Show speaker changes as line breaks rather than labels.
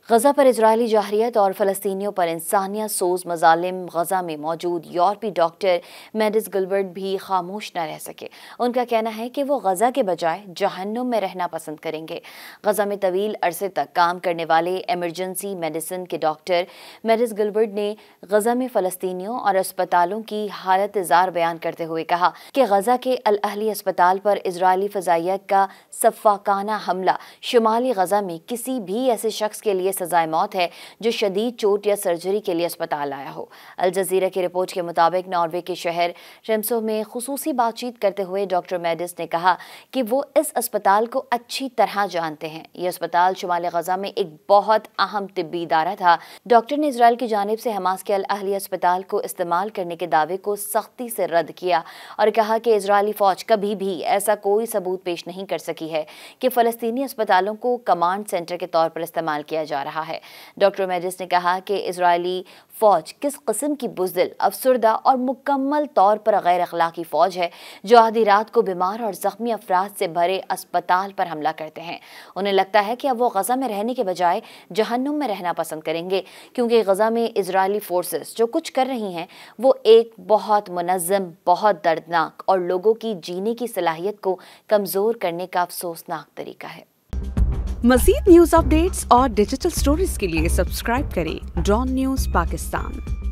غزہ پر اسرائیلی جارحیت اور فلسطینیوں پر انسانیت سوز مظالم غزہ میں موجود یورپی ڈاکٹر میڈس گلبرٹ بھی خاموش نہ رہ سکے۔ ان کا کہنا ہے کہ وہ غزہ کے بجائے جہنم میں رہنا پسند کریں گے۔ غزہ میں طویل عرصے تک کام کرنے والے ایمرجنسی میڈیسن کے ڈاکٹر میڈس گلبرٹ نے غزہ میں فلسطینیوں اور اسپتالوں کی حالت زار بیان کرتے ہوئے کہا کہ غزہ کے الاہلی اسپتال پر اسرائیلی فضائیہ کا سفاکانہ حملہ شمالی غزہ میں کسی بھی ایسے شخص کے لیے سزائے موت ہے جو شدید چوٹ یا سرجری کے لیے اسپتال آیا ہو۔ الجزیرہ کی رپورٹ کے مطابق ناروے کے شہر ٹرمسو میں خصوصی بات چیت کرتے ہوئے ڈاکٹر میڈس نے کہا کہ وہ اس اسپتال کو اچھی طرح جانتے ہیں۔ یہ اسپتال شمال غزہ میں ایک بہت اہم طبی ادارہ تھا۔ ڈاکٹر نے اسرائیل کی جانب سے حماس کے الاہلی اسپتال کو استعمال کرنے کے دعوے کو سختی سے رد کیا اور کہا کہ اسرائیلی فوج کبھی بھی ایسا کوئی ثبوت پیش نہیں کر سکی ہے کہ فلسطینی اسپتالوں کو کمانڈ سینٹر کے طور پر استعمال کیا جا رہا ہے۔ ڈاکٹر میڈس نے کہا کہ اسرائیلی فوج کس قسم کی بزدل، افسردہ اور مکمل طور پر غیر اخلاقی فوج ہے جو آدھی رات کو بیمار اور زخمی افراد سے بھرے اسپتال پر حملہ کرتے ہیں۔ انہیں لگتا ہے کہ اب وہ غزہ میں رہنے کے بجائے جہنم میں رہنا پسند کریں گے، کیونکہ غزہ میں اسرائیلی فورسز جو کچھ کر رہی ہیں وہ ایک بہت منظم، بہت دردناک اور لوگوں کی جینے کی صلاحیت کو کمزور کرنے کا افسوسناک طریقہ ہے۔
مزید نیوز اپ ڈیٹس اور ڈیجیٹل سٹوریز کے لیے سبسکرائب کریں ڈان نیوز پاکستان۔